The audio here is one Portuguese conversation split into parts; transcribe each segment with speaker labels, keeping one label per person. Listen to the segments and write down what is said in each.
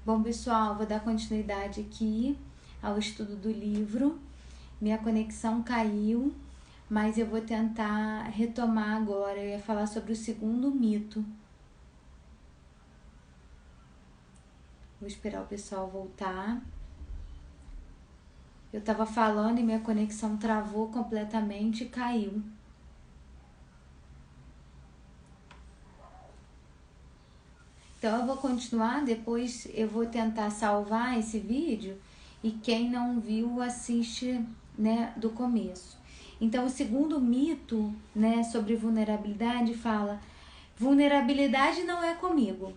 Speaker 1: Bom, pessoal, vou dar continuidade aqui ao estudo do livro. Minha conexão caiu, mas eu vou tentar retomar agora. Eu ia falar sobre o segundo mito. Vou esperar o pessoal voltar. Eu tava falando e minha conexão travou completamente e caiu. Então eu vou continuar, depois eu vou tentar salvar esse vídeo e quem não viu assiste, né, do começo. Então o segundo mito, né, sobre vulnerabilidade fala: vulnerabilidade não é comigo.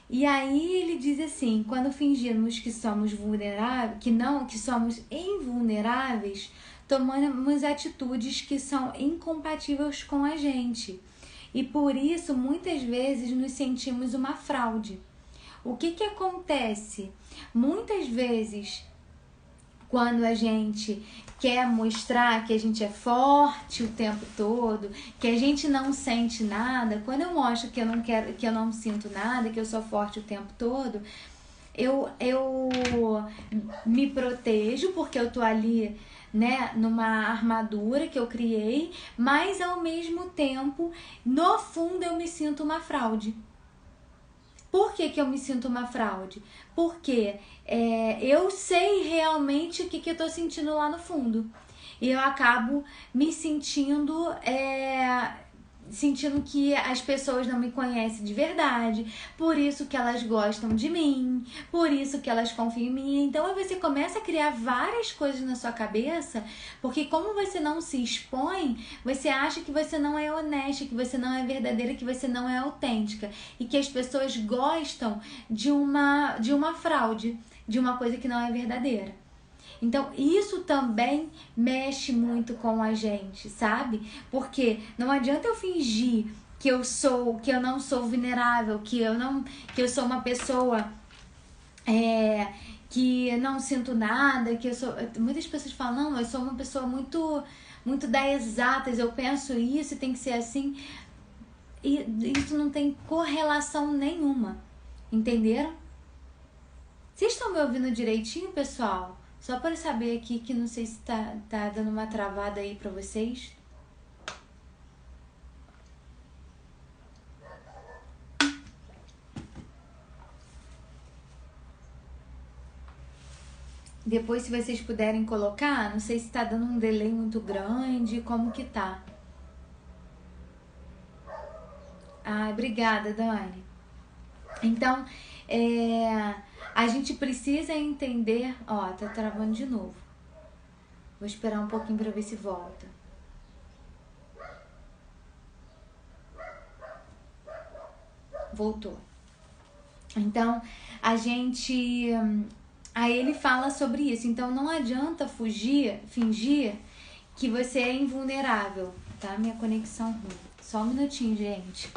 Speaker 1: E aí ele diz assim: quando fingimos que somos vulneráveis, que somos invulneráveis, tomamos atitudes que são incompatíveis com a gente. E por isso, muitas vezes, nos sentimos uma fraude. O que acontece? Muitas vezes, quando a gente quer mostrar que a gente é forte o tempo todo, que a gente não sente nada, quando eu mostro que eu não sinto nada, que eu sou forte o tempo todo, eu me protejo porque eu tô ali, né, numa armadura que eu criei, mas ao mesmo tempo, no fundo, eu me sinto uma fraude. Por que eu me sinto uma fraude? Porque eu sei realmente o que eu tô sentindo lá no fundo. E eu acabo me sentindo que as pessoas não me conhecem de verdade, por isso que elas gostam de mim, por isso que elas confiam em mim. Então você começa a criar várias coisas na sua cabeça, porque como você não se expõe, você acha que você não é honesta, que você não é verdadeira, que você não é autêntica, e que as pessoas gostam de uma fraude, de uma coisa que não é verdadeira. Então, isso também mexe muito com a gente, sabe? Porque não adianta eu fingir que eu não sou vulnerável, que eu sou uma pessoa que não sinto nada, que eu sou... Muitas pessoas falam: não, eu sou uma pessoa muito das exatas, eu penso isso e tem que ser assim. E isso não tem correlação nenhuma, entenderam? Vocês estão me ouvindo direitinho, pessoal? Só para saber aqui, que não sei se tá dando uma travada aí para vocês. Depois, se vocês puderem colocar, não sei se tá dando um delay muito grande, como que tá. Ah, obrigada, Dani. Então, a gente precisa entender... Ó, tá travando de novo. Vou esperar um pouquinho pra ver se volta. Voltou. Então, aí ele fala sobre isso. Então, não adianta fingir que você é invulnerável. Tá? Minha conexão ruim. Só um minutinho, gente.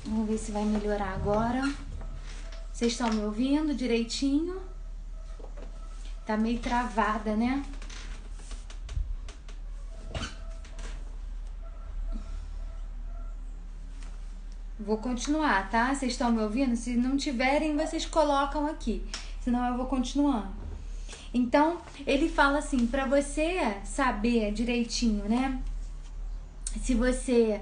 Speaker 1: Vamos ver se vai melhorar agora. Vocês estão me ouvindo direitinho? Tá meio travada, né? Vou continuar, tá? Vocês estão me ouvindo? Se não tiverem, vocês colocam aqui. Senão eu vou continuando. Então, ele fala assim, pra você saber direitinho, né? Se você...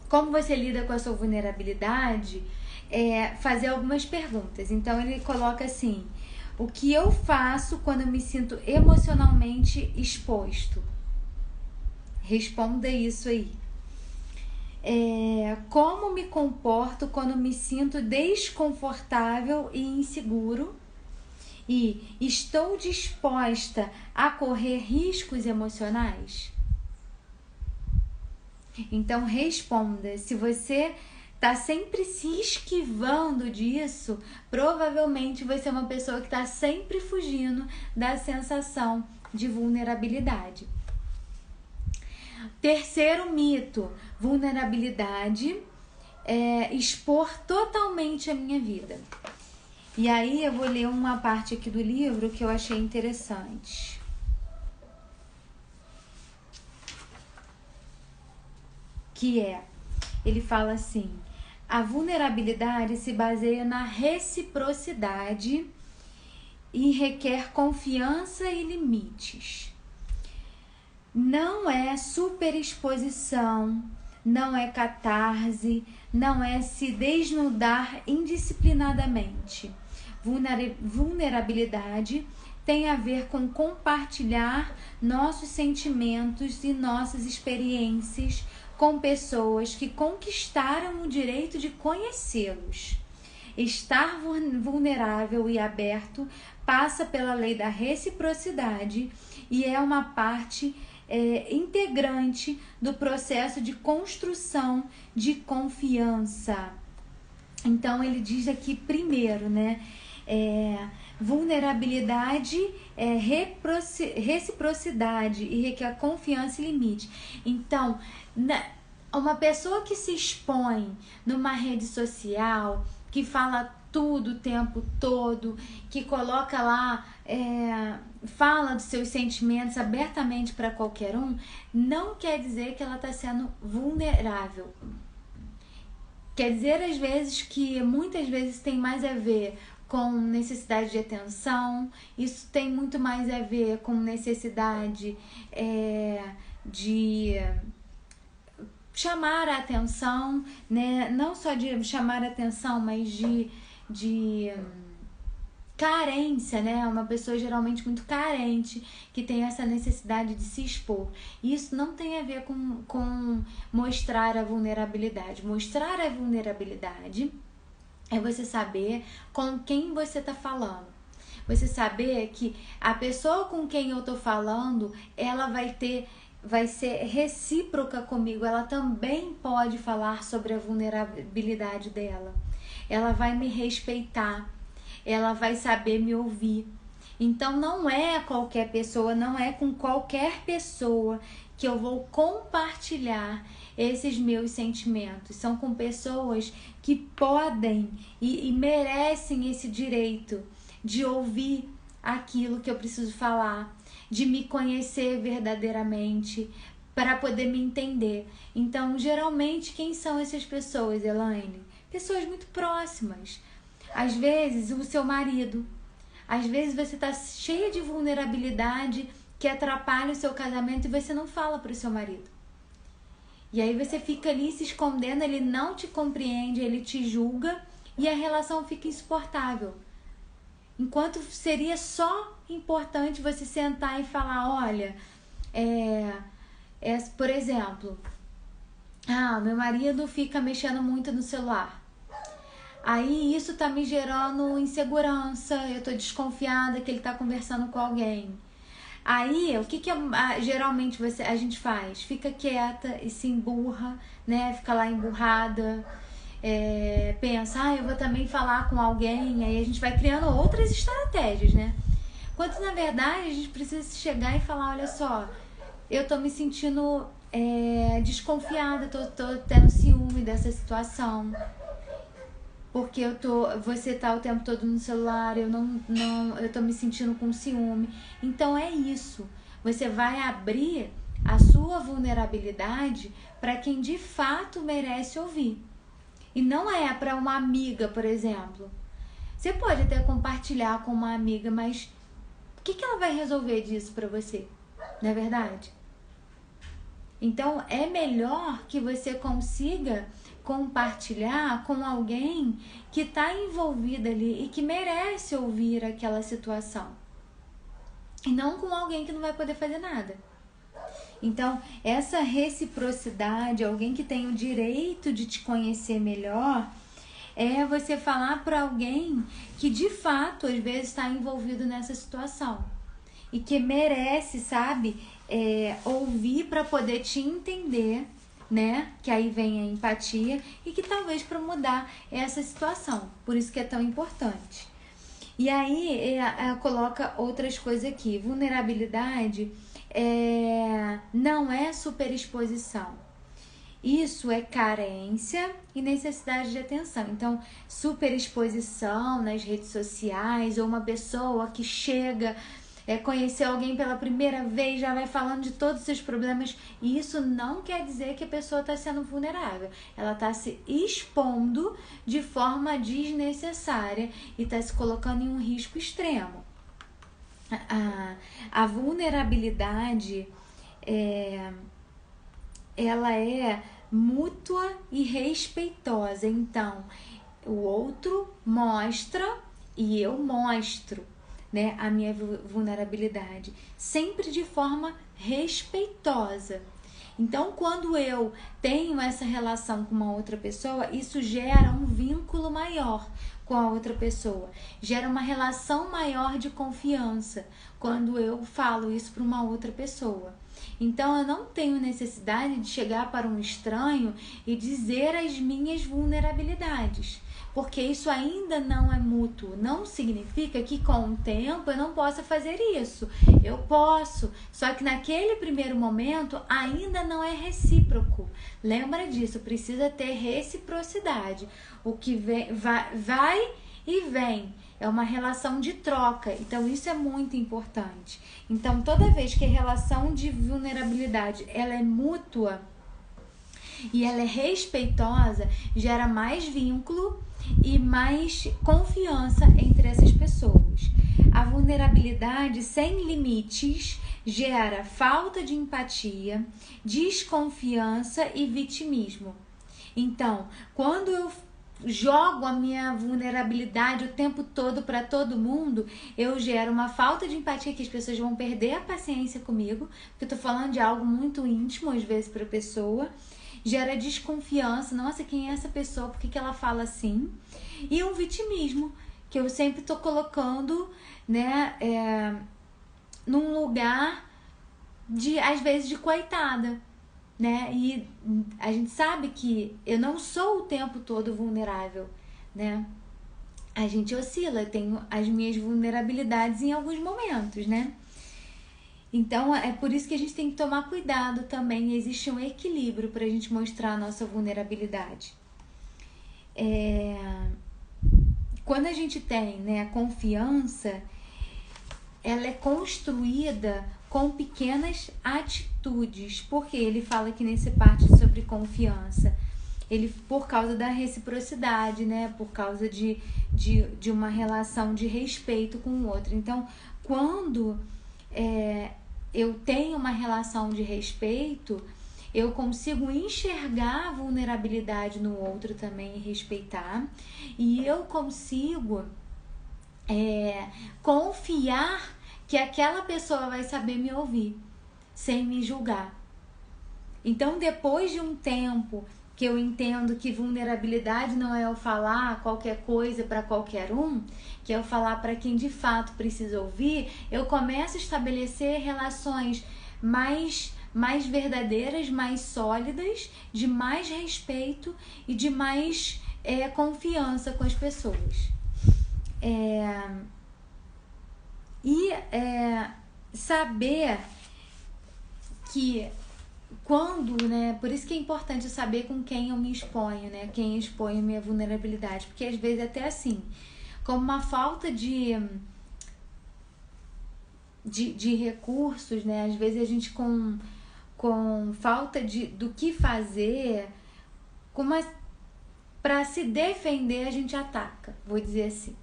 Speaker 1: como você lida com a sua vulnerabilidade, fazer algumas perguntas. Então ele coloca assim: o que eu faço quando eu me sinto emocionalmente exposto? Responda isso aí. Como me comporto quando me sinto desconfortável e inseguro? E estou disposta a correr riscos emocionais? Então responda. Se você tá sempre se esquivando disso, provavelmente você é uma pessoa que tá sempre fugindo da sensação de vulnerabilidade. Terceiro mito: vulnerabilidade é expor totalmente a minha vida. E aí eu vou ler uma parte aqui do livro que eu achei interessante. ele fala assim: a vulnerabilidade se baseia na reciprocidade e requer confiança e limites. Não é superexposição, não é catarse, não é se desnudar indisciplinadamente. Vulnerabilidade tem a ver com compartilhar nossos sentimentos e nossas experiências com pessoas que conquistaram o direito de conhecê-los. Estar vulnerável e aberto passa pela lei da reciprocidade e é uma parte integrante do processo de construção de confiança. Então ele diz aqui primeiro, né? Vulnerabilidade é reciprocidade e requer confiança e limite. Então, uma pessoa que se expõe numa rede social, que fala tudo o tempo todo, que coloca lá, fala dos seus sentimentos abertamente para qualquer um, não quer dizer que ela está sendo vulnerável. Quer dizer, às vezes, que muitas vezes tem mais a ver com necessidade de atenção, isso tem muito mais a ver com necessidade de chamar a atenção, né? Não só de chamar a atenção, mas de carência, né? Uma pessoa geralmente muito carente, que tem essa necessidade de se expor. Isso não tem a ver com mostrar a vulnerabilidade. Mostrar a vulnerabilidade é você saber com quem você está falando. Você saber que a pessoa com quem eu estou falando, ela vai ser recíproca comigo. Ela também pode falar sobre a vulnerabilidade dela. Ela vai me respeitar. Ela vai saber me ouvir. Então não é qualquer pessoa, não é com qualquer pessoa que eu vou compartilhar esses meus sentimentos. São com pessoas que podem e merecem esse direito de ouvir aquilo que eu preciso falar, de me conhecer verdadeiramente, para poder me entender. Então, geralmente, quem são essas pessoas, Elaine? Pessoas muito próximas. Às vezes, o seu marido. Às vezes, você está cheia de vulnerabilidade que atrapalha o seu casamento e você não fala para o seu marido. E aí você fica ali se escondendo, ele não te compreende, ele te julga e a relação fica insuportável. Enquanto seria só importante você sentar e falar, olha, por exemplo, meu marido fica mexendo muito no celular. Aí isso tá me gerando insegurança, eu tô desconfiada que ele tá conversando com alguém. Aí, o que geralmente a gente faz? Fica quieta e se emburra, né? Fica lá emburrada, pensa, eu vou também falar com alguém. Aí a gente vai criando outras estratégias, né? Quando, na verdade, a gente precisa chegar e falar, olha só, eu tô me sentindo desconfiada, tô tendo ciúme dessa situação. Porque você tá o tempo todo no celular, eu tô me sentindo com ciúme. Então é isso. Você vai abrir a sua vulnerabilidade para quem de fato merece ouvir. E não é para uma amiga, por exemplo. Você pode até compartilhar com uma amiga, mas o que ela vai resolver disso para você? Não é verdade? Então é melhor que você consiga compartilhar com alguém que está envolvido ali e que merece ouvir aquela situação. E não com alguém que não vai poder fazer nada. Então, essa reciprocidade, alguém que tem o direito de te conhecer melhor, é você falar para alguém que de fato, às vezes, está envolvido nessa situação. E que merece, sabe, ouvir para poder te entender, né? Que aí vem a empatia e que talvez para mudar essa situação. Por isso que é tão importante. E aí coloca outras coisas aqui. Vulnerabilidade não é superexposição. Isso é carência e necessidade de atenção. Então, superexposição nas redes sociais ou uma pessoa que chega conhecer alguém pela primeira vez, já vai falando de todos os seus problemas. E isso não quer dizer que a pessoa está sendo vulnerável. Ela está se expondo de forma desnecessária e está se colocando em um risco extremo. A vulnerabilidade ela é mútua e respeitosa. Então, o outro mostra e eu mostro, né, a minha vulnerabilidade, sempre de forma respeitosa. Então, quando eu tenho essa relação com uma outra pessoa, isso gera um vínculo maior com a outra pessoa, gera uma relação maior de confiança quando eu falo isso para uma outra pessoa. Então, eu não tenho necessidade de chegar para um estranho e dizer as minhas vulnerabilidades, porque isso ainda não é mútuo. Não significa que com o tempo eu não possa fazer isso. Eu posso, só que naquele primeiro momento ainda não é recíproco. Lembra disso, precisa ter reciprocidade. O que vem, vai e vem. É uma relação de troca, então isso é muito importante. Então, toda vez que a relação de vulnerabilidade ela é mútua e ela é respeitosa, gera mais vínculo e mais confiança entre essas pessoas. A vulnerabilidade sem limites gera falta de empatia, desconfiança e vitimismo. Então, quando eu jogo a minha vulnerabilidade o tempo todo para todo mundo, eu gero uma falta de empatia, que as pessoas vão perder a paciência comigo, porque eu tô falando de algo muito íntimo às vezes para a pessoa. Gera desconfiança, nossa, quem é essa pessoa, por que ela fala assim? E um vitimismo, que eu sempre tô colocando, né, num lugar de, às vezes, de coitada, né? E a gente sabe que eu não sou o tempo todo vulnerável, né? A gente oscila, eu tenho as minhas vulnerabilidades em alguns momentos, né? Então, é por isso que a gente tem que tomar cuidado também. Existe um equilíbrio para a gente mostrar a nossa vulnerabilidade. Quando a gente tem, né, a confiança, ela é construída com pequenas atitudes. Porque ele fala aqui nessa parte sobre confiança. Ele, por causa da reciprocidade, né? Por causa de uma relação de respeito com o outro. Então, quando eu tenho uma relação de respeito, eu consigo enxergar a vulnerabilidade no outro também e respeitar. E eu consigo confiar que aquela pessoa vai saber me ouvir, sem me julgar. Então, depois de um tempo que eu entendo que vulnerabilidade não é eu falar qualquer coisa para qualquer um, que é eu falar para quem de fato precisa ouvir, eu começo a estabelecer relações mais verdadeiras, mais sólidas, de mais respeito e de mais confiança com as pessoas. Saber que quando, né, por isso que é importante eu saber com quem eu me exponho, né, quem expõe a minha vulnerabilidade, porque às vezes até assim, como uma falta de recursos, né, às vezes a gente com falta do que fazer, para se defender a gente ataca, vou dizer assim.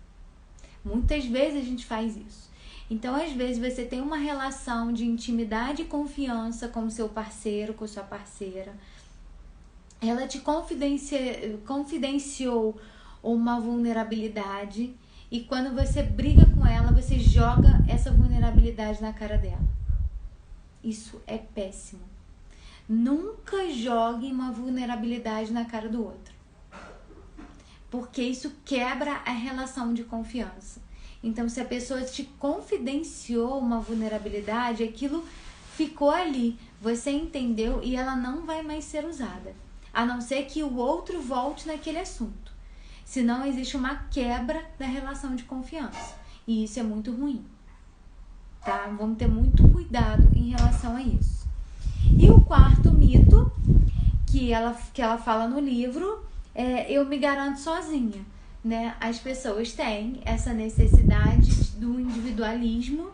Speaker 1: Muitas vezes a gente faz isso. Então, às vezes, você tem uma relação de intimidade e confiança com o seu parceiro, com a sua parceira. Ela te confidenciou uma vulnerabilidade e quando você briga com ela, você joga essa vulnerabilidade na cara dela. Isso é péssimo. Nunca jogue uma vulnerabilidade na cara do outro, porque isso quebra a relação de confiança. Então, se a pessoa te confidenciou uma vulnerabilidade, aquilo ficou ali, você entendeu e ela não vai mais ser usada, a não ser que o outro volte naquele assunto. Senão, existe uma quebra da relação de confiança. E isso é muito ruim, tá? Vamos ter muito cuidado em relação a isso. E o quarto mito que ela fala no livro é: eu me garanto sozinha. Né? As pessoas têm essa necessidade do individualismo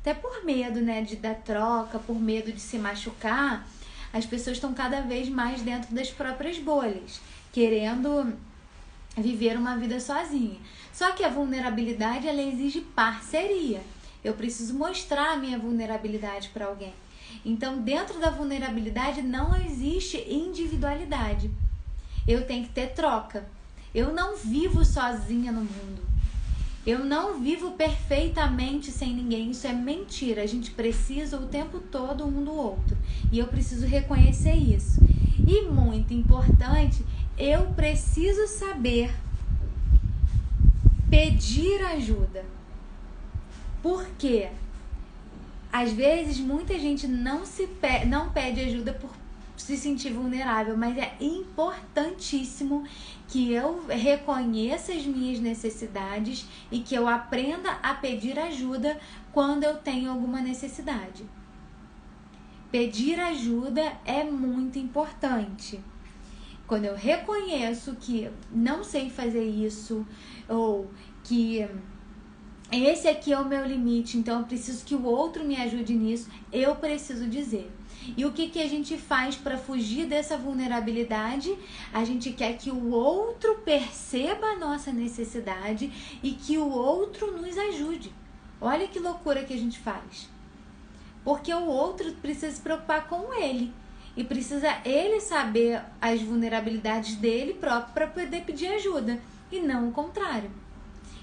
Speaker 1: até por medo, né, de dar troca, por medo de se machucar, as pessoas estão cada vez mais dentro das próprias bolhas, querendo viver uma vida sozinha. Só que a vulnerabilidade, ela exige parceria. Eu preciso mostrar a minha vulnerabilidade para alguém. Então, dentro da vulnerabilidade não existe individualidade. Eu tenho que ter troca. Eu não vivo sozinha no mundo. Eu não vivo perfeitamente sem ninguém. Isso é mentira. A gente precisa o tempo todo um do outro. E eu preciso reconhecer isso. E muito importante, eu preciso saber pedir ajuda. Por quê? Às vezes, muita gente não pede ajuda por se sentir vulnerável, mas é importantíssimo que eu reconheça as minhas necessidades e que eu aprenda a pedir ajuda quando eu tenho alguma necessidade. Pedir ajuda é muito importante. Quando eu reconheço que não sei fazer isso, ou que esse aqui é o meu limite, então eu preciso que o outro me ajude nisso, eu preciso dizer. E o que a gente faz para fugir dessa vulnerabilidade? A gente quer que o outro perceba a nossa necessidade e que o outro nos ajude. Olha que loucura que a gente faz. Porque o outro precisa se preocupar com ele. E precisa ele saber as vulnerabilidades dele próprio para poder pedir ajuda. E não o contrário.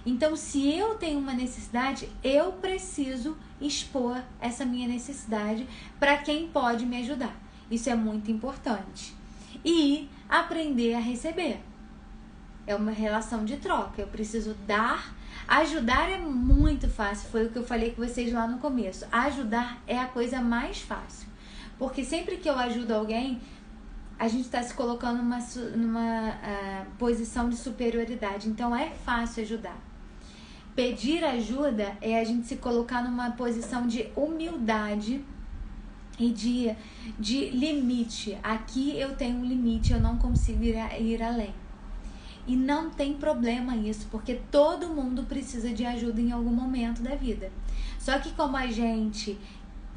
Speaker 1: Então, se eu tenho uma necessidade, eu preciso expor essa minha necessidade para quem pode me ajudar. Isso é muito importante. E aprender a receber. É uma relação de troca. Eu preciso dar. Ajudar é muito fácil. Foi o que eu falei com vocês lá no começo. Ajudar é a coisa mais fácil. Porque sempre que eu ajudo alguém, a gente está se colocando numa posição de superioridade. Então, é fácil ajudar. Pedir ajuda é a gente se colocar numa posição de humildade e de limite. Aqui eu tenho um limite, eu não consigo ir além. E não tem problema isso, porque todo mundo precisa de ajuda em algum momento da vida. Só que como a gente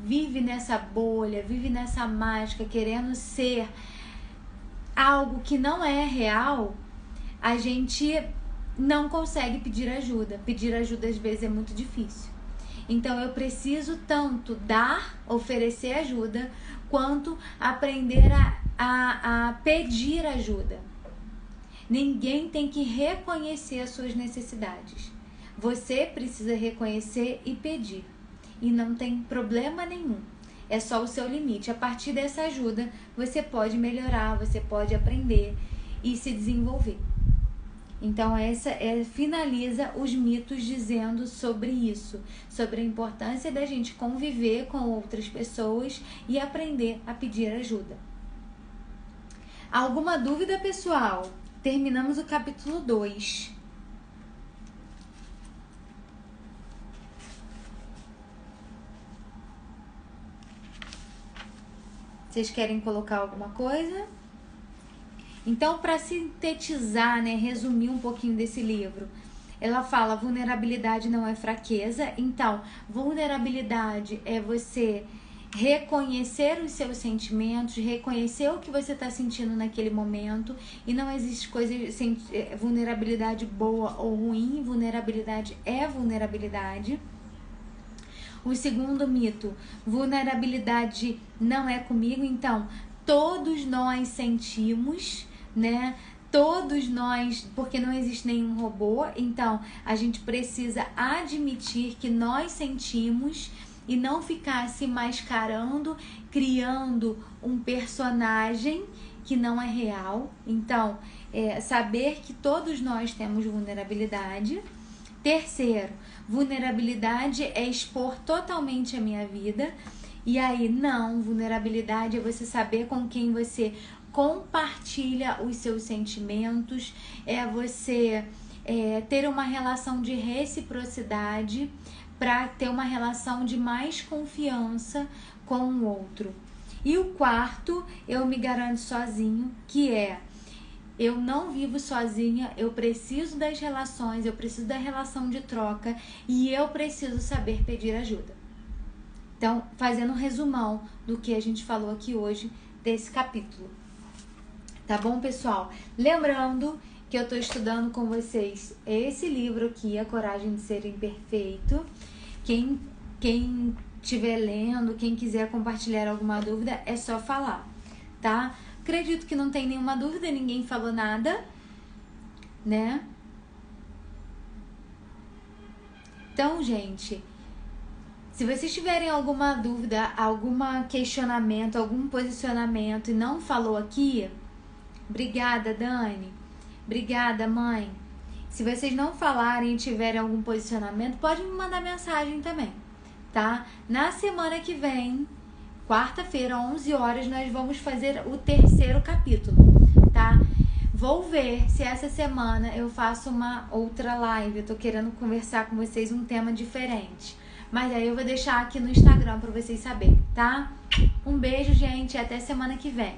Speaker 1: vive nessa bolha, vive nessa máscara, querendo ser algo que não é real, a gente não consegue pedir ajuda. Pedir ajuda às vezes é muito difícil. Então eu preciso tanto oferecer ajuda, quanto aprender a pedir ajuda. Ninguém tem que reconhecer as suas necessidades. Você precisa reconhecer e pedir. E não tem problema nenhum. É só o seu limite. A partir dessa ajuda, você pode melhorar, você pode aprender e se desenvolver. Então, finaliza os mitos dizendo sobre isso, sobre a importância da gente conviver com outras pessoas e aprender a pedir ajuda. Alguma dúvida, pessoal? Terminamos o capítulo 2. Vocês querem colocar alguma coisa? Então, para sintetizar, né, resumir um pouquinho desse livro, ela fala: vulnerabilidade não é fraqueza. Então, vulnerabilidade é você reconhecer os seus sentimentos, reconhecer o que você está sentindo naquele momento, e não existe vulnerabilidade boa ou ruim. Vulnerabilidade é vulnerabilidade. O segundo mito: vulnerabilidade não é comigo. Então, todos nós sentimos, né? Todos nós, porque não existe nenhum robô. Então, a gente precisa admitir que nós sentimos e não ficar se mascarando, criando um personagem que não é real. Então, saber que todos nós temos vulnerabilidade. Terceiro, vulnerabilidade é expor totalmente a minha vida. E aí, não, vulnerabilidade é você saber com quem você compartilha os seus sentimentos, é você ter uma relação de reciprocidade para ter uma relação de mais confiança com o outro. E o quarto, eu me garanto sozinho, que é: eu não vivo sozinha, eu preciso das relações, eu preciso da relação de troca e eu preciso saber pedir ajuda. Então, fazendo um resumão do que a gente falou aqui hoje desse capítulo. Tá bom, pessoal? Lembrando que eu tô estudando com vocês esse livro aqui, A Coragem de Ser Imperfeito. Quem estiver lendo, quem quiser compartilhar alguma dúvida, é só falar, tá? Acredito que não tem nenhuma dúvida, ninguém falou nada, né? Então, gente, se vocês tiverem alguma dúvida, algum questionamento, algum posicionamento e não falou aqui, obrigada, Dani. Obrigada, mãe. Se vocês não falarem e tiverem algum posicionamento, pode me mandar mensagem também, tá? Na semana que vem, quarta-feira, 11 horas, nós vamos fazer o 3º capítulo, tá? Vou ver se essa semana eu faço uma outra live. Eu tô querendo conversar com vocês um tema diferente. Mas aí eu vou deixar aqui no Instagram pra vocês saberem, tá? Um beijo, gente, e até semana que vem.